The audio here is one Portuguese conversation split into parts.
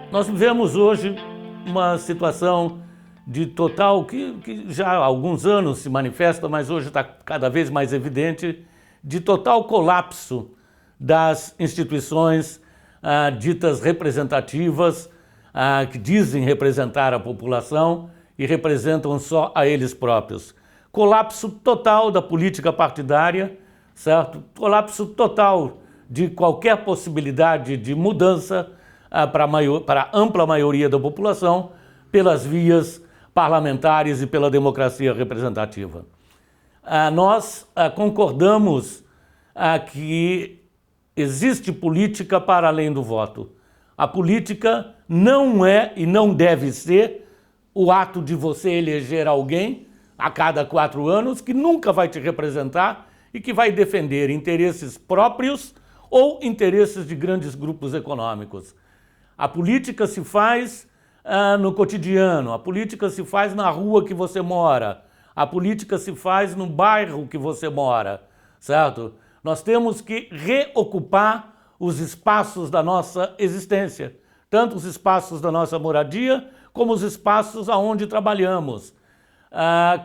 Nós vivemos hoje uma situação de total, que já há alguns anos se manifesta, mas hoje está cada vez mais evidente, de total colapso das instituições ditas representativas, que dizem representar a população e representam só a eles próprios. Colapso total da política partidária, certo? Colapso total de qualquer possibilidade de mudança para a ampla maioria da população pelas vias parlamentares e pela democracia representativa. Nós concordamos que existe política para além do voto. A política não é e não deve ser o ato de você eleger alguém a cada 4 anos que nunca vai te representar e que vai defender interesses próprios ou interesses de grandes grupos econômicos. A política se faz no cotidiano, a política se faz na rua que você mora, a política se faz no bairro que você mora, certo? Nós temos que reocupar os espaços da nossa existência, tanto os espaços da nossa moradia, como os espaços aonde trabalhamos.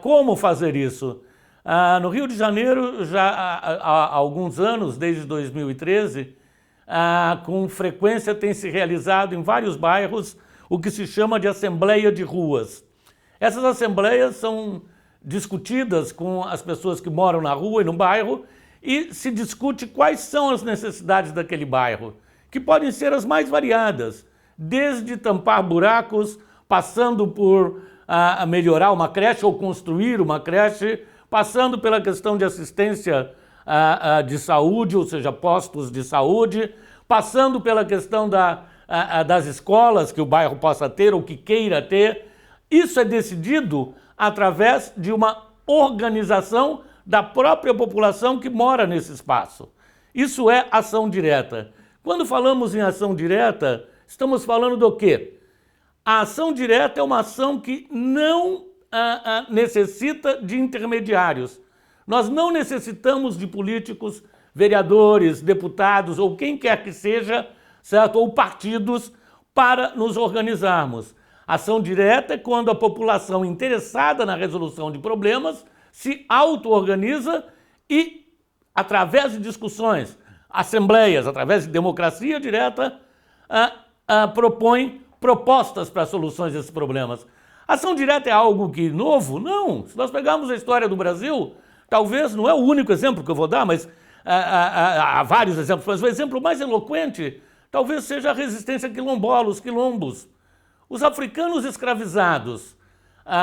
Como fazer isso? No Rio de Janeiro, já há alguns anos, desde 2013, com frequência tem se realizado em vários bairros o que se chama de assembleia de ruas. Essas assembleias são discutidas com as pessoas que moram na rua e no bairro e se discute quais são as necessidades daquele bairro, que podem ser as mais variadas, desde tampar buracos, passando por melhorar uma creche ou construir uma creche, passando pela questão de assistência de saúde, ou seja, postos de saúde, passando pela questão das escolas que o bairro possa ter ou que queira ter. Isso é decidido através de uma organização da própria população que mora nesse espaço. Isso é ação direta. Quando falamos em ação direta, estamos falando do quê? A ação direta é uma ação que não necessita de intermediários. Nós não necessitamos de políticos, vereadores, deputados ou quem quer que seja, certo? Ou partidos para nos organizarmos. Ação direta é quando a população interessada na resolução de problemas se auto-organiza e, através de discussões, assembleias, através de democracia direta, propõe propostas para soluções desses problemas. Ação direta é algo que novo? Não. Se nós pegarmos a história do Brasil, talvez não é o único exemplo que eu vou dar, mas há vários exemplos, mas o exemplo mais eloquente talvez seja a resistência quilombola, os quilombos. Os africanos escravizados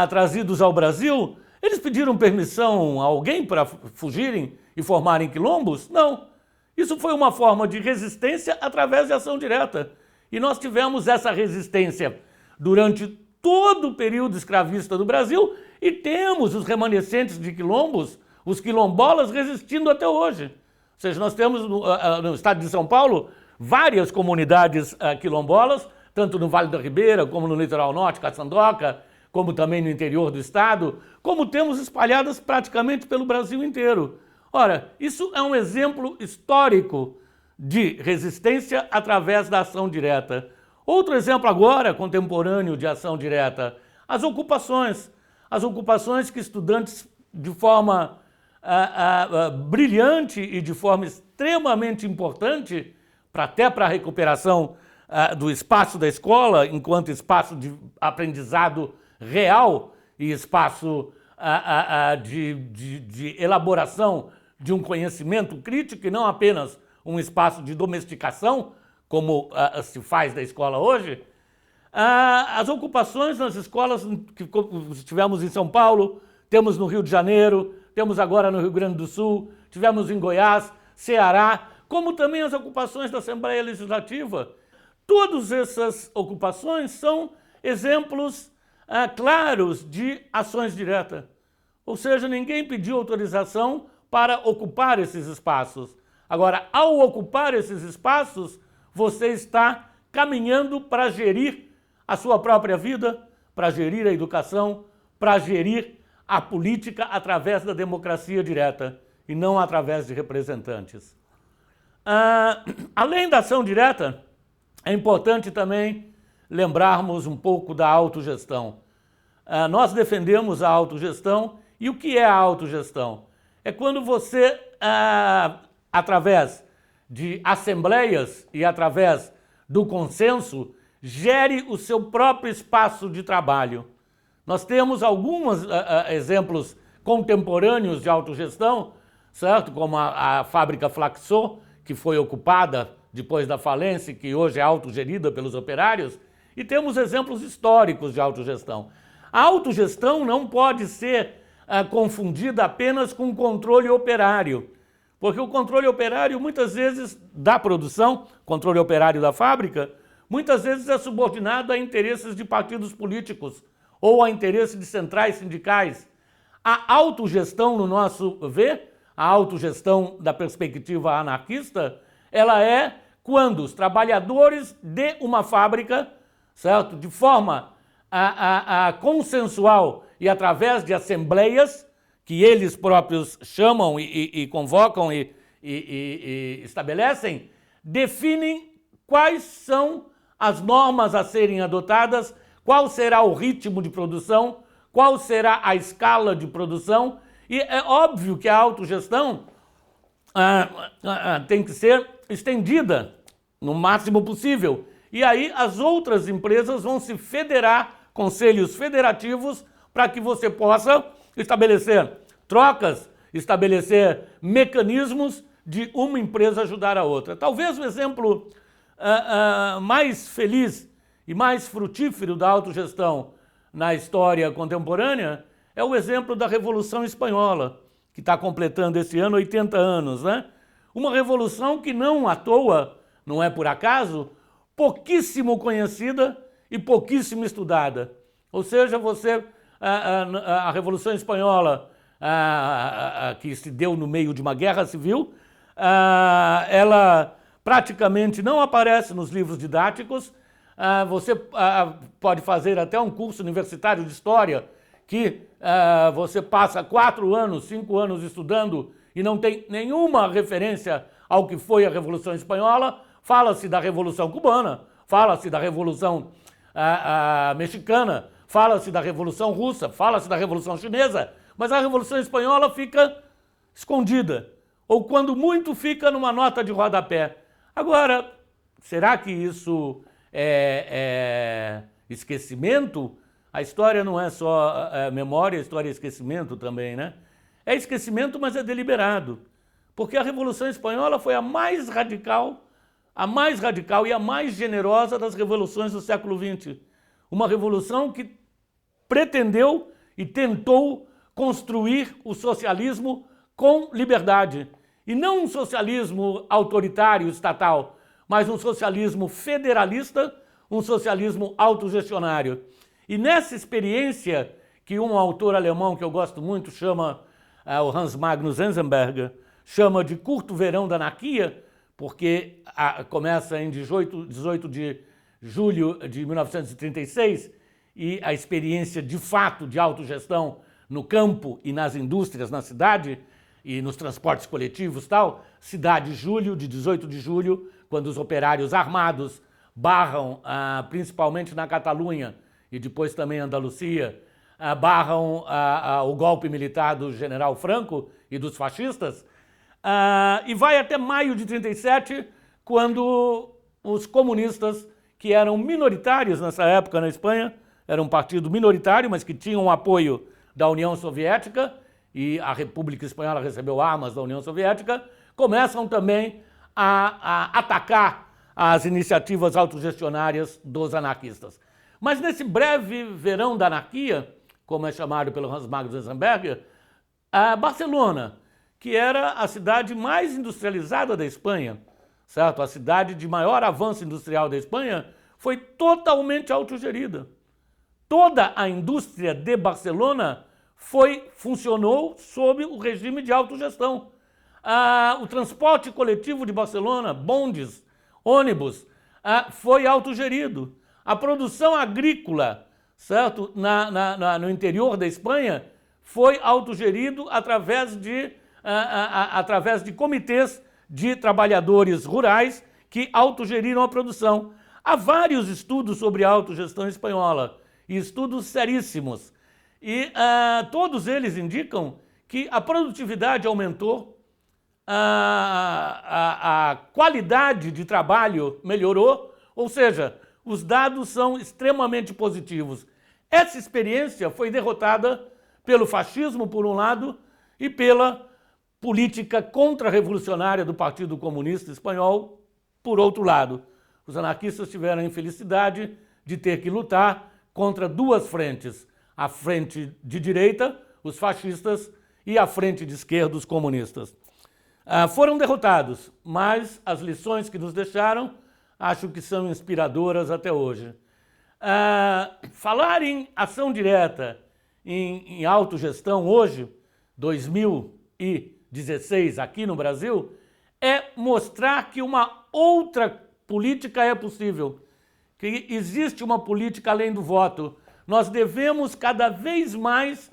trazidos ao Brasil, eles pediram permissão a alguém para fugirem e formarem quilombos? Não. Isso foi uma forma de resistência através de ação direta. E nós tivemos essa resistência durante todo o período escravista do Brasil e temos os remanescentes de quilombos, os quilombolas, resistindo até hoje. Ou seja, nós temos no estado de São Paulo várias comunidades quilombolas, tanto no Vale da Ribeira, como no litoral norte, Caçandoca, como também no interior do estado, como temos espalhadas praticamente pelo Brasil inteiro. Ora, isso é um exemplo histórico de resistência através da ação direta. Outro exemplo agora, contemporâneo de ação direta, as ocupações. As ocupações que estudantes, de forma brilhante e de forma extremamente importante, até para a recuperação do espaço da escola, enquanto espaço de aprendizado real e espaço de elaboração de um conhecimento crítico e não apenas um espaço de domesticação, como se faz da escola hoje. As ocupações nas escolas que tivemos em São Paulo, temos no Rio de Janeiro, temos agora no Rio Grande do Sul, tivemos em Goiás, Ceará, como também as ocupações da Assembleia Legislativa. Todas essas ocupações são exemplos claros de ações diretas. Ou seja, ninguém pediu autorização para ocupar esses espaços. Agora, ao ocupar esses espaços, você está caminhando para gerir a sua própria vida, para gerir a educação, para gerir a política através da democracia direta e não através de representantes. Além da ação direta, é importante também lembrarmos um pouco da autogestão. Nós defendemos a autogestão, e o que é a autogestão? É quando você, através de assembleias e através do consenso, gere o seu próprio espaço de trabalho. Nós temos alguns exemplos contemporâneos de autogestão, certo? Como a fábrica Flaxo, que foi ocupada depois da falência, que hoje é autogerida pelos operários, e temos exemplos históricos de autogestão. A autogestão não pode ser confundida apenas com controle operário, porque o controle operário, muitas vezes, da produção, controle operário da fábrica, muitas vezes é subordinado a interesses de partidos políticos ou a interesses de centrais sindicais. A autogestão, no nosso ver, a autogestão da perspectiva anarquista, ela é quando os trabalhadores de uma fábrica, certo, de forma consensual e através de assembleias que eles próprios chamam e convocam e estabelecem, definem quais são as normas a serem adotadas, qual será o ritmo de produção, qual será a escala de produção, e é óbvio que a autogestão tem que ser estendida no máximo possível. E aí as outras empresas vão se federar, conselhos federativos, para que você possa estabelecer trocas, estabelecer mecanismos de uma empresa ajudar a outra. Talvez o exemplo mais feliz e mais frutífero da autogestão na história contemporânea é o exemplo da Revolução Espanhola, que está completando esse ano 80 anos, né? Uma revolução que não à toa, não é por acaso, pouquíssimo conhecida e pouquíssimo estudada. Ou seja, a Revolução Espanhola, que se deu no meio de uma guerra civil, ela praticamente não aparece nos livros didáticos. Você pode fazer até um curso universitário de história que você passa 4 anos, 5 anos estudando e não tem nenhuma referência ao que foi a Revolução Espanhola. Fala-se da Revolução Cubana, fala-se da Revolução Mexicana, fala-se da Revolução Russa, fala-se da Revolução Chinesa, mas a Revolução Espanhola fica escondida, ou quando muito fica numa nota de rodapé. Agora, será que isso é esquecimento? A história não é só memória, a história é esquecimento também, né? É esquecimento, mas é deliberado, porque a Revolução Espanhola foi a mais radical e a mais generosa das revoluções do século XX. Uma revolução que pretendeu e tentou construir o socialismo com liberdade. E não um socialismo autoritário, estatal, mas um socialismo federalista, um socialismo autogestionário. E nessa experiência, que um autor alemão que eu gosto muito chama, o Hans Magnus Enzensberger, chama de curto verão da anarquia, porque começa em 18 de julho de 1936, e a experiência de fato de autogestão no campo e nas indústrias na cidade e nos transportes coletivos e tal, cidade julho, de 18 de julho, quando os operários armados barram, principalmente na Catalunha e depois também Andalucia, barram o golpe militar do general Franco e dos fascistas, e vai até maio de 37, quando os comunistas, que eram minoritários nessa época na Espanha, era um partido minoritário, mas que tinham o apoio da União Soviética, e a República Espanhola recebeu armas da União Soviética, começam também a atacar as iniciativas autogestionárias dos anarquistas. Mas nesse breve verão da anarquia, como é chamado pelo Hans Magnus Enzensberger, Barcelona, que era a cidade mais industrializada da Espanha, certo? A cidade de maior avanço industrial da Espanha, foi totalmente autogerida. Toda a indústria de Barcelona funcionou sob o regime de autogestão. O transporte coletivo de Barcelona, bondes, ônibus, foi autogerido. A produção agrícola, certo, no interior da Espanha, foi autogerido através de comitês de trabalhadores rurais que autogeriram a produção. Há vários estudos sobre a autogestão espanhola, e estudos seríssimos, e todos eles indicam que a produtividade aumentou, a qualidade de trabalho melhorou, ou seja, os dados são extremamente positivos. Essa experiência foi derrotada pelo fascismo, por um lado, e pela política contra-revolucionária do Partido Comunista Espanhol, por outro lado. Os anarquistas tiveram a infelicidade de ter que lutar contra duas frentes, a frente de direita, os fascistas, e a frente de esquerda, os comunistas. Foram derrotados, mas as lições que nos deixaram, acho que são inspiradoras até hoje. Falar em ação direta, em autogestão hoje, 2016, aqui no Brasil, é mostrar que uma outra política é possível, que existe uma política além do voto. Nós devemos cada vez mais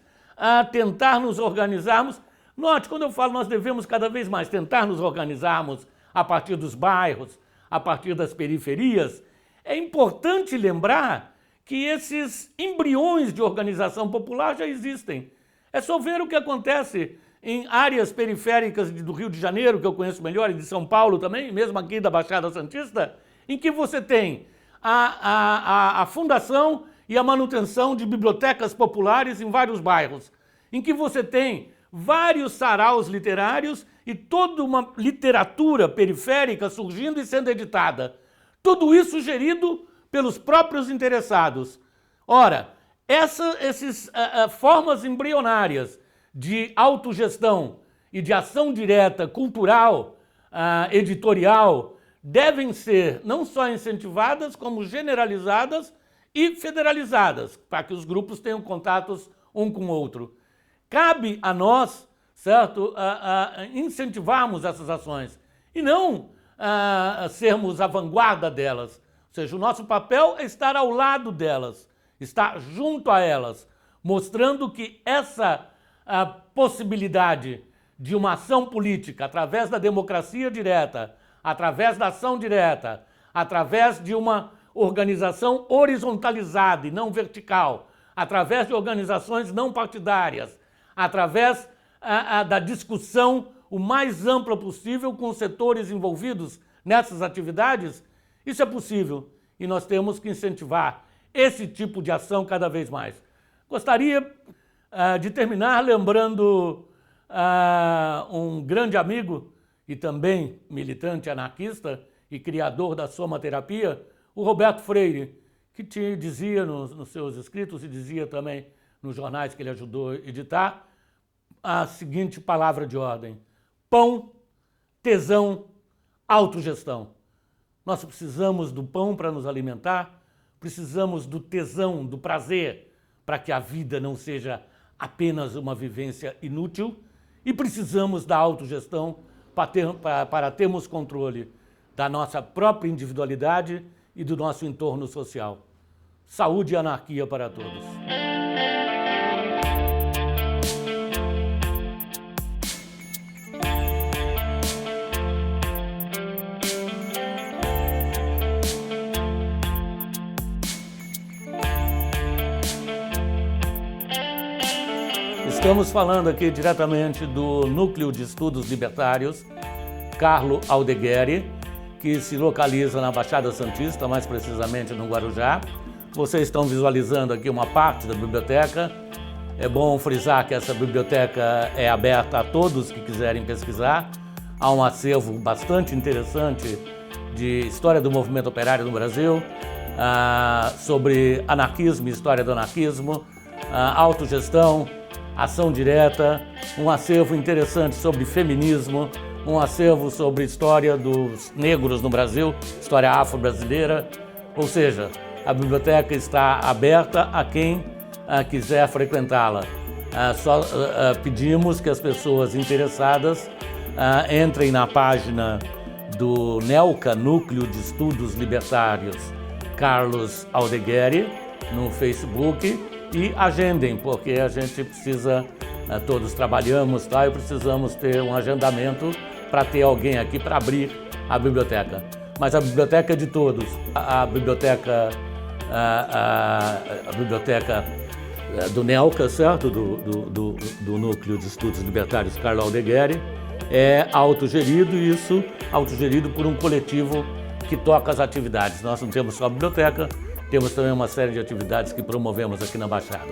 tentar nos organizarmos. Note, quando eu falo nós devemos cada vez mais tentar nos organizarmos a partir dos bairros, a partir das periferias, é importante lembrar que esses embriões de organização popular já existem. É só ver o que acontece em áreas periféricas do Rio de Janeiro, que eu conheço melhor, e de São Paulo também, mesmo aqui da Baixada Santista, em que você tem a fundação e a manutenção de bibliotecas populares em vários bairros, em que você tem vários saraus literários e toda uma literatura periférica surgindo e sendo editada. Tudo isso gerido pelos próprios interessados. Ora, essas formas embrionárias de autogestão e de ação direta cultural, editorial, devem ser não só incentivadas, como generalizadas e federalizadas, para que os grupos tenham contatos um com o outro. Cabe a nós, certo, incentivarmos essas ações e não sermos a vanguarda delas. Ou seja, o nosso papel é estar ao lado delas, estar junto a elas, mostrando que essa possibilidade de uma ação política através da democracia direta, através da ação direta, através de uma organização horizontalizada e não vertical, através de organizações não partidárias, através da discussão o mais ampla possível com os setores envolvidos nessas atividades, isso é possível e nós temos que incentivar esse tipo de ação cada vez mais. Gostaria de terminar lembrando um grande amigo e também militante anarquista e criador da somaterapia, o Roberto Freire, que dizia nos seus escritos e dizia também nos jornais que ele ajudou a editar, a seguinte palavra de ordem: pão, tesão, autogestão. Nós precisamos do pão para nos alimentar, precisamos do tesão, do prazer, para que a vida não seja apenas uma vivência inútil, e precisamos da autogestão para termos controle da nossa própria individualidade e do nosso entorno social. Saúde e anarquia para todos. Estamos falando aqui diretamente do Núcleo de Estudos Libertários, Carlo Aldegueri, que se localiza na Baixada Santista, mais precisamente no Guarujá. Vocês estão visualizando aqui uma parte da biblioteca. É bom frisar que essa biblioteca é aberta a todos que quiserem pesquisar. Há um acervo bastante interessante de história do movimento operário no Brasil, sobre anarquismo e história do anarquismo, autogestão, ação direta, um acervo interessante sobre feminismo, um acervo sobre história dos negros no Brasil, história afro-brasileira. Ou seja, a biblioteca está aberta a quem quiser frequentá-la. Só pedimos que as pessoas interessadas entrem na página do NELCA, Núcleo de Estudos Libertários, Carlos Aldegueri, no Facebook, e agendem, porque a gente precisa, todos trabalhamos, tá? E precisamos ter um agendamento para ter alguém aqui para abrir a biblioteca. mas a biblioteca é de todos. A biblioteca do NELCA, certo? Do Núcleo de Estudos Libertários Carlo Aldegueri, é autogerido, e isso autogerido por um coletivo que toca as atividades. Nós não temos só a biblioteca, temos também uma série de atividades que promovemos aqui na Baixada.